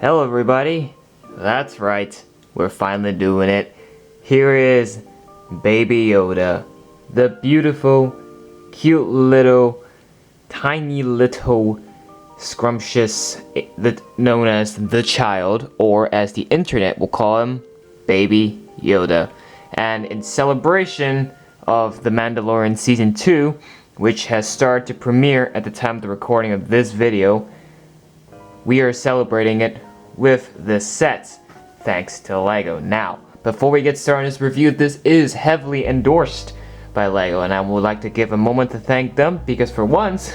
Hello everybody, that's right, we're finally doing it. Here is Baby Yoda, the beautiful, cute little, tiny little, scrumptious, known as the child, or as the internet will call him, Baby Yoda. And in celebration of The Mandalorian Season 2, which has started to premiere at the time of the recording of this video, we are celebrating it with this set, thanks to LEGO. Now, before we get started on this review, this is heavily endorsed by LEGO, and I would like to give a moment to thank them, because for once,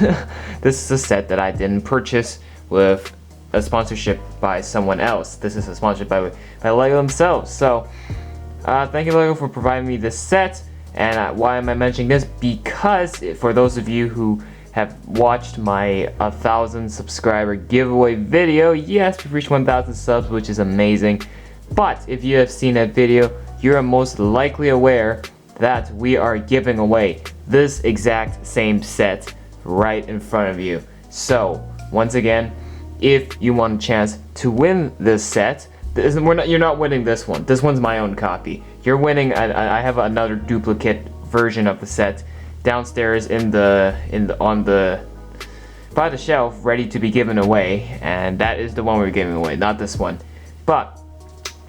this is a set that I didn't purchase with a sponsorship by someone else. This is a sponsorship by LEGO themselves. So, thank you LEGO for providing me this set. And why am I mentioning this? Because for those of you who have watched my 1,000 subscriber giveaway video, yes, we've reached 1,000 subs, which is amazing. But if you have seen that video, you're most likely aware that we are giving away this exact same set right in front of you. So once again, if you want a chance to win this set, you're not winning this one. This one's my own copy. You're winning. I have another duplicate version of the set downstairs by the shelf, ready to be given away, and that is the one we're giving away, not this one. But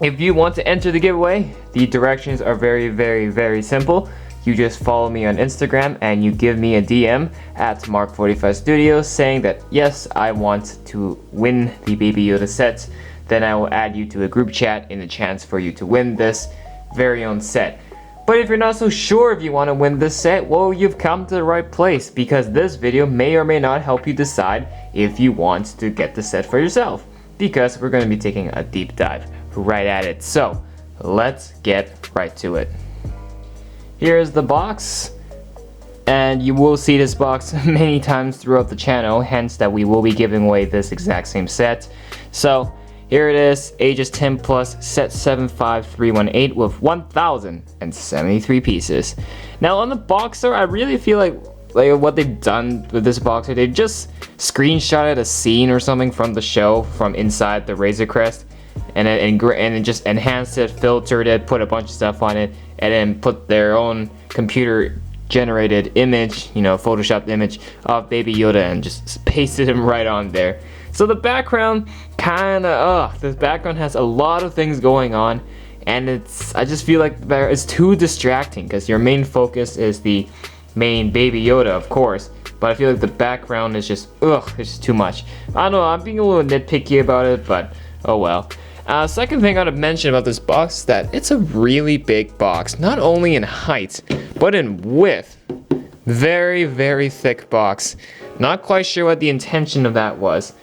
if you want to enter the giveaway, the directions are very, very, very simple. You just follow me on Instagram and you give me a DM at Mark45 Studios saying that yes, I want to win the Baby Yoda set. Then I will add you to a group chat in a chance for you to win this very own set. But if you're not so sure if you want to win this set, well, you've come to the right place, because this video may or may not help you decide if you want to get the set for yourself, because we're going to be taking a deep dive right at it. So let's get right to it. Here's the box, and you will see this box many times throughout the channel, hence that we will be giving away this exact same set. So here it is, ages 10 plus, set 75318 with 1,073 pieces. Now on the boxer, I really feel like what they've done with this boxer, they just screenshotted a scene or something from the show from inside the Razor Crest, and then just enhanced it, filtered it, put a bunch of stuff on it, and then put their own computer generated image, photoshopped image of Baby Yoda and just pasted him right on there. So the background this background has a lot of things going on, and I just feel like it's too distracting, because your main focus is the main Baby Yoda, of course, but I feel like the background is just, it's just too much. I don't know, I'm being a little nitpicky about it, but oh well. Second thing I want to mention about this box is that it's a really big box, not only in height, but in width. Very, very thick box. Not quite sure what the intention of that was,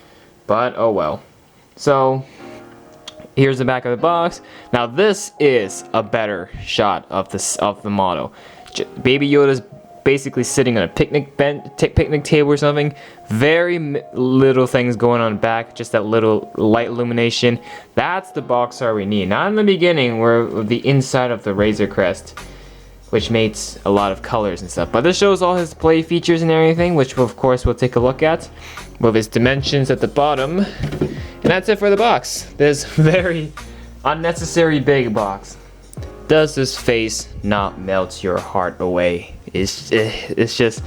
but oh well. So here's the back of the box. Now this is a better shot of the model. Baby Yoda's basically sitting on a picnic table or something. Very little things going on back, just that little light illumination. That's the box art we need. Not in the beginning, where the inside of the Razor Crest, which makes a lot of colors and stuff. But this shows all his play features and everything, which of course we'll take a look at, with his dimensions at the bottom. And that's it for the box. This very unnecessary big box. Does this face not melt your heart away? It's just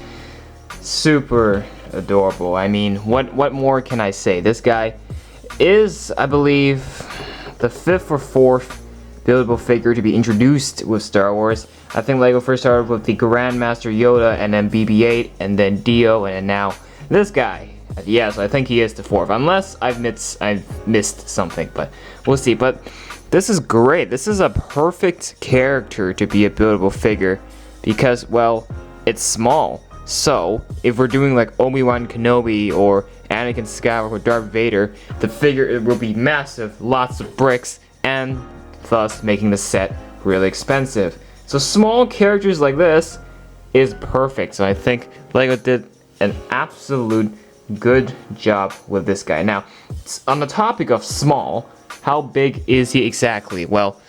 super adorable. I mean, what more can I say? This guy is, I believe, the 5th or 4th buildable figure to be introduced with Star Wars. I think LEGO first started with the Grandmaster Yoda, and then BB-8, and then Dio, and then now this guy. Yeah, so I think he is the 4th, unless I've missed something, but we'll see. But this is great. This is a perfect character to be a buildable figure, because, well, it's small. So if we're doing like Obi-Wan Kenobi or Anakin Skywalker or Darth Vader, the figure, it will be massive, lots of bricks, and thus making the set really expensive. So small characters like this is perfect. So I think LEGO did an absolute good job with this guy. Now, on the topic of small, how big is he exactly? Well,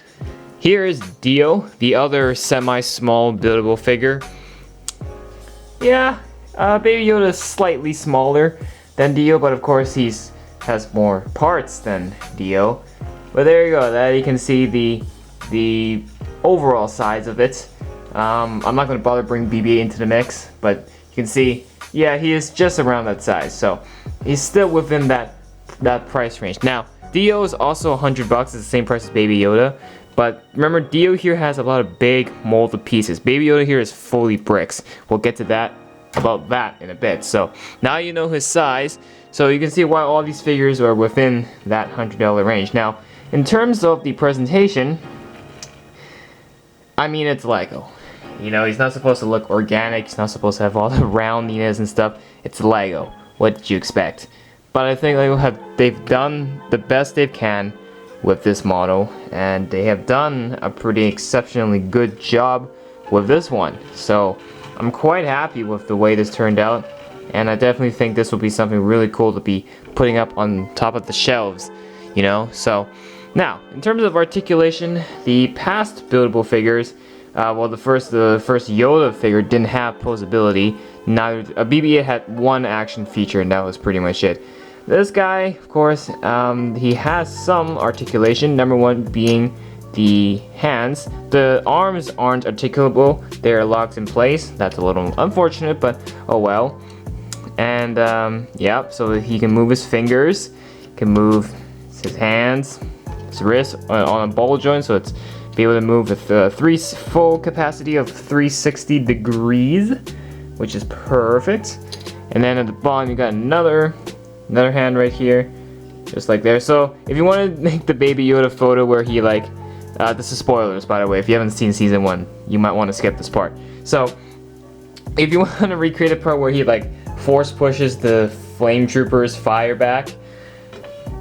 here is Dio, the other semi-small buildable figure. Yeah, Baby Yoda is slightly smaller than Dio, but of course he's has more parts than Dio. But there you go. There you can see the overall size of it. I'm not going to bother bring BB-8 into the mix, but you can see, yeah, he is just around that size. So he's still within that price range. Now, Dio is also $100. It's the same price as Baby Yoda. But remember, Dio here has a lot of big molded pieces. Baby Yoda here is fully bricks. We'll get to that in a bit. So now you know his size. So you can see why all these figures are within that $100 range. Now, in terms of the presentation, I mean, it's Lego. You know, he's not supposed to look organic. He's not supposed to have all the roundiness and stuff. It's Lego. What did you expect? But I think they've done the best they can with this model, and they have done a pretty exceptionally good job with this one. So I'm quite happy with the way this turned out, and I definitely think this will be something really cool to be putting up on top of the shelves, you know. So now, in terms of articulation, the past buildable figures, well, the first Yoda figure didn't have posability. Neither BB-8 had one action feature, and that was pretty much it. This guy, of course, he has some articulation. Number one being the hands. The arms aren't articulable. They're locked in place. That's a little unfortunate, but oh well. And yeah, so he can move his fingers, can move his hands, his wrist on a ball joint, so it's be able to move with full capacity of 360 degrees, which is perfect. And then at the bottom, you got another hand right here, just like there. So if you want to make the Baby Yoda photo where he like, this is spoilers by the way, if you haven't seen season 1, you might want to skip this part. So if you want to recreate a part where he like force pushes the flame troopers fire back,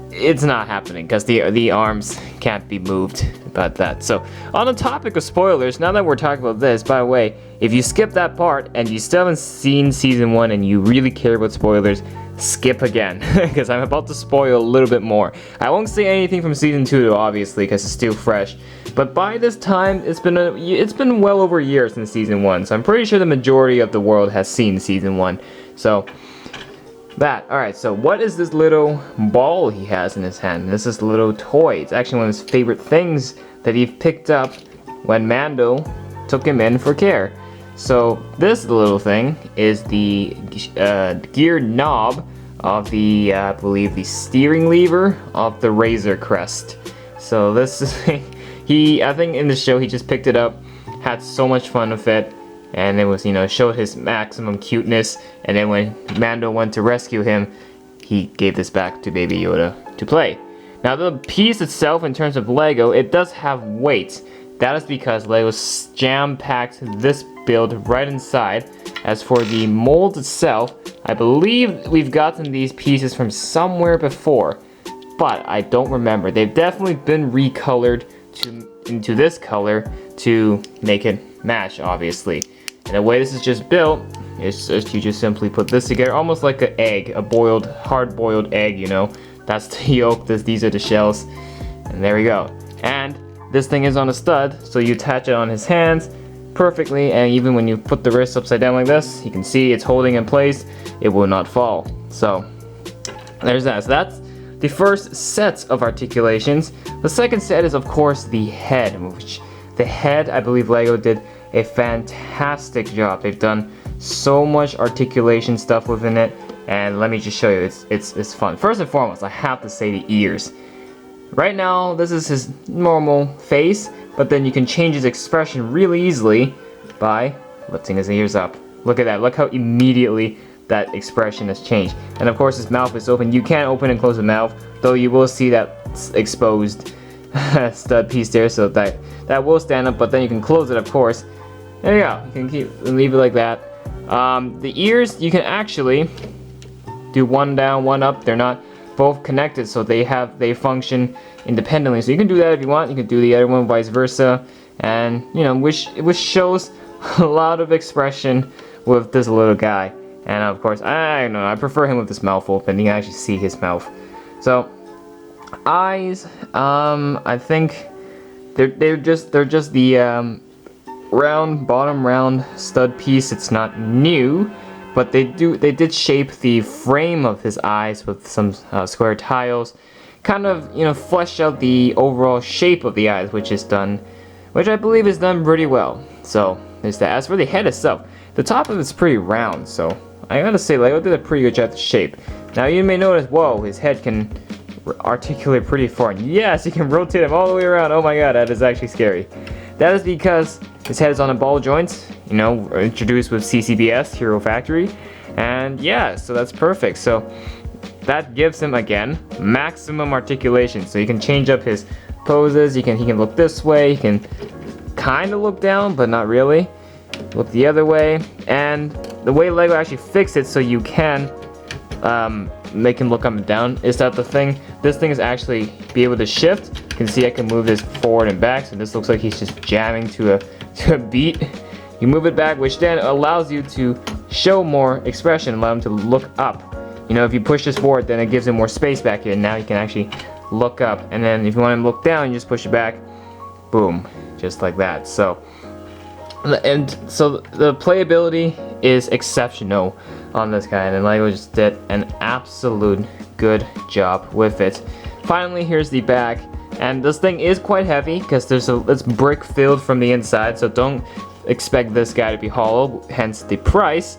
it's not happening because the arms can't be moved about that. So on the topic of spoilers, now that we're talking about this, by the way, if you skip that part and you still haven't seen season 1 and you really care about spoilers, skip again, because I'm about to spoil a little bit more. I won't say anything from season 2 though, obviously, because it's still fresh. But by this time, it's been well over a year since season 1, so I'm pretty sure the majority of the world has seen season 1. So alright, so what is this little ball he has in his hand? This is a little toy. It's actually one of his favorite things that he picked up when Mando took him in for care. So this little thing is the gear knob of the, I believe, the steering lever of the Razor Crest. So this is, I think in the show he just picked it up, had so much fun with it, and it was, you know, showed his maximum cuteness, and then when Mando went to rescue him, he gave this back to Baby Yoda to play. Now the piece itself, in terms of Lego, it does have weight. That is because Lego jam-packed this build right inside. As for the mold itself, I believe we've gotten these pieces from somewhere before, but I don't remember. They've definitely been recolored into this color to make it match, obviously. And the way this is just built is just you just simply put this together, almost like an egg, a hard-boiled egg, you know. That's the yolk, these are the shells, and there we go. And this thing is on a stud, so you attach it on his hands perfectly, and even when you put the wrist upside down like this, you can see it's holding in place. It will not fall. So there's that. So that's the first set of articulations. The second set is, of course, the head, which the head, I believe Lego did a fantastic job. They've done so much articulation stuff within it, and let me just show you, it's fun. First and foremost, I have to say the ears. Right now, this is his normal face, but then you can change his expression really easily by lifting his ears up. Look at that, look how immediately that expression has changed. And of course his mouth is open. You can't open and close the mouth, though you will see that exposed stud piece there, so that will stand up, but then you can close it, of course. There you go, you can leave it like that. The ears, you can actually do one down, one up. They're not both connected, so they function independently. So you can do that if you want. You can do the other one, vice versa, and you know, which shows a lot of expression with this little guy. And of course, I don't know, I prefer him with his mouth open. You can actually see his mouth. So eyes, I think they're just the bottom round stud piece. It's not new, but they did shape the frame of his eyes with some square tiles, kind of, you know, flesh out the overall shape of the eyes, which I believe is done pretty well. So there's that. As for the head itself, the top of it's pretty round, so I gotta say Lego did a pretty good job to shape. Now you may notice, whoa, his head can articulate pretty far. Yes, you can rotate him all the way around. Oh my god, that is actually scary. That is because his head is on a ball joint, you know, introduced with CCBS, Hero Factory. And yeah, so that's perfect. So that gives him, again, maximum articulation. So you can change up his poses. He can look this way. He can kind of look down, but not really. Look the other way. And the way Lego actually fixed it so you can make him look up and down is that this thing is actually be able to shift. You can see I can move this forward and back, so this looks like he's just jamming to a beat. You move it back, which then allows you to show more expression, allow him to look up. You know, if you push this forward, then it gives him more space back here. Now he can actually look up, and then if you want him to look down, you just push it back. Boom, just like that. So the playability is exceptional on this guy, and Lego just did an absolute good job with it. Finally, here's the back, and this thing is quite heavy because it's brick filled from the inside, so don't expect this guy to be hollow, hence the price.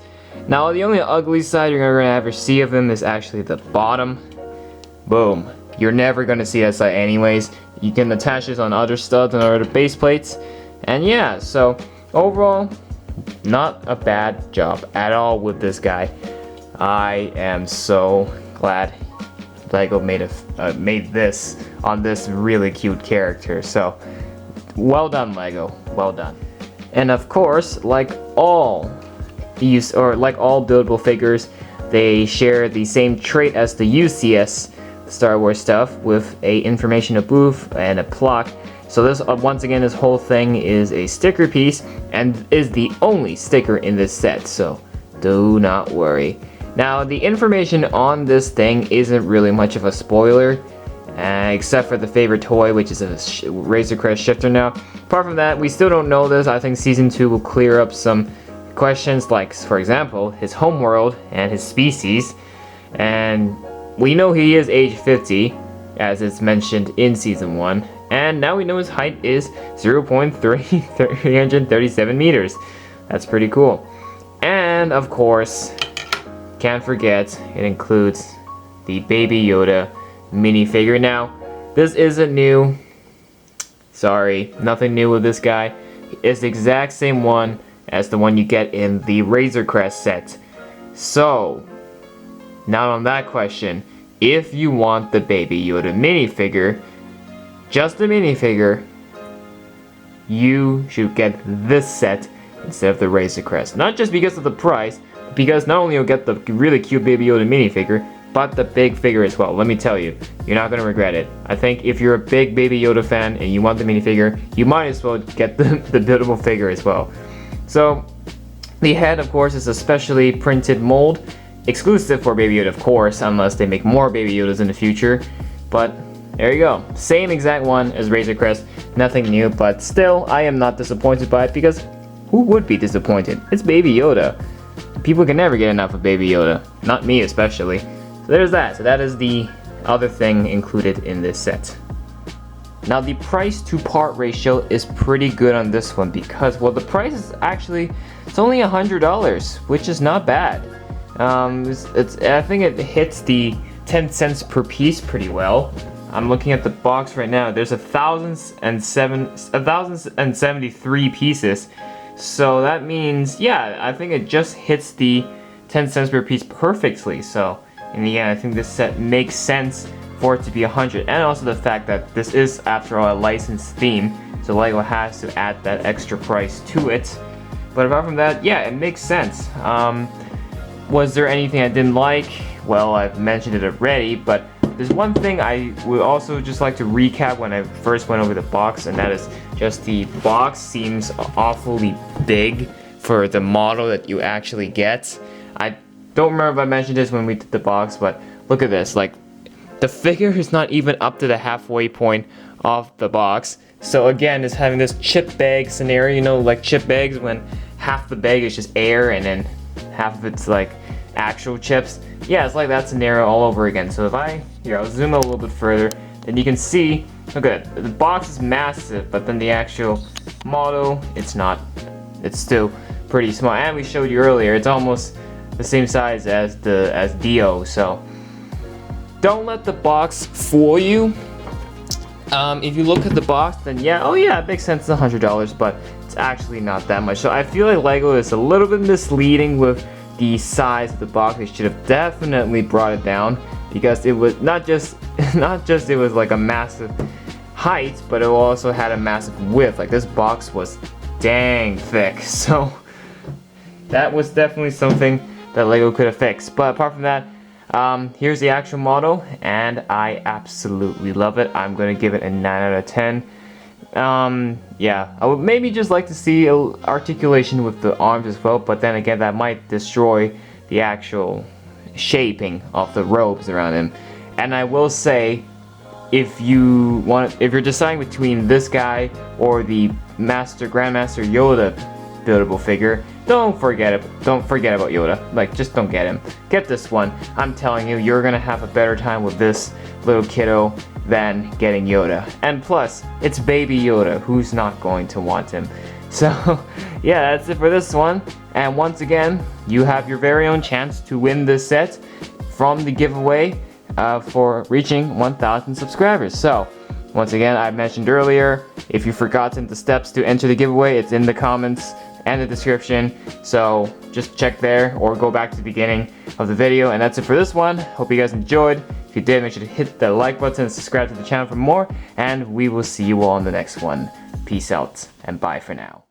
Now the only ugly side you're gonna ever see of him is actually the bottom. Boom. You're never gonna see that side anyways. You can attach this on other studs and other base plates, and yeah, so overall, not a bad job at all with this guy. I am so glad Lego made this on this really cute character. So, well done, Lego. Well done. And of course, like all buildable figures, they share the same trait as the UCS Star Wars stuff with a information booth and a plaque. So this, once again, this whole thing is a sticker piece and is the only sticker in this set, so do not worry. Now, the information on this thing isn't really much of a spoiler, except for the favorite toy, which is a Razor Crest shifter now. Apart from that, we still don't know this. I think Season 2 will clear up some questions, like, for example, his homeworld and his species. And we know he is age 50, as it's mentioned in Season 1. And now we know his height is 0.337 meters. That's pretty cool. And of course, can't forget, it includes the Baby Yoda minifigure. Now, this isn't new. Sorry, nothing new with this guy. It's the exact same one as the one you get in the Razor Crest set. So, now on that question, if you want the Baby Yoda minifigure, just the minifigure, you should get this set instead of the Razor Crest. Not just because of the price, but because not only you'll get the really cute Baby Yoda minifigure, but the big figure as well. Let me tell you, you're not gonna regret it. I think if you're a big Baby Yoda fan and you want the minifigure, you might as well get the buildable figure as well. So, the head, of course, is a specially printed mold, exclusive for Baby Yoda, of course, unless they make more Baby Yodas in the future. But there you go. Same exact one as Razor Crest. Nothing new, but still, I am not disappointed by it because who would be disappointed? It's Baby Yoda. People can never get enough of Baby Yoda. Not me, especially. So there's that. So that is the other thing included in this set. Now, the price to part ratio is pretty good on this one because, well, the price is actually, it's only $100, which is not bad. I think it hits the 10 cents per piece pretty well. I'm looking at the box right now. There's 1,073 pieces. So that means, yeah, I think it just hits the 10 cents per piece perfectly. So in the end, I think this set makes sense for it to be 100. And also the fact that this is, after all, a licensed theme. So Lego has to add that extra price to it. But apart from that, yeah, it makes sense. Was there anything I didn't like? Well, I've mentioned it already, but there's one thing I would also just like to recap when I first went over the box, and that is just the box seems awfully big for the model that you actually get. I don't remember if I mentioned this when we did the box, but look at this. Like, the figure is not even up to the halfway point of the box. So again, it's having this chip bag scenario, you know, like chip bags when half the bag is just air and then half of it's like actual chips. Yeah, it's like that scenario all over again. So if I'll zoom a little bit further, then you can see, look at it, the box is massive, but then the actual model, it's not. It's still pretty small. And we showed you earlier, it's almost the same size as Dio. So don't let the box fool you. If you look at the box, then yeah, oh yeah, it makes sense, it's $100, but it's actually not that much. So I feel like Lego is a little bit misleading with the size of the box. They should have definitely brought it down, because it was not just it was like a massive height, but it also had a massive width. Like this box was dang thick. So that was definitely something that Lego could have fixed. But apart from that, here's the actual model, and I absolutely love it. I'm gonna give it a 9 out of 10. Yeah, I would maybe just like to see articulation with the arms as well, but then again, that might destroy the actual shaping of the robes around him. And I will say, if you're deciding between this guy or the Grandmaster Yoda buildable figure, don't forget about Yoda. Like, just don't get him. Get this one. I'm telling you, you're gonna have a better time with this little kiddo than getting Yoda. And plus, it's baby Yoda. Who's not going to want him? So, yeah, that's it for this one. And once again, you have your very own chance to win this set from the giveaway for reaching 1,000 subscribers. So, once again, I mentioned earlier, if you've forgotten the steps to enter the giveaway, it's in the comments and the description. So just check there or go back to the beginning of the video. And that's it for this one. Hope you guys enjoyed. If you did, make sure to hit the like button and subscribe to the channel for more. And we will see you all in the next one. Peace out and bye for now.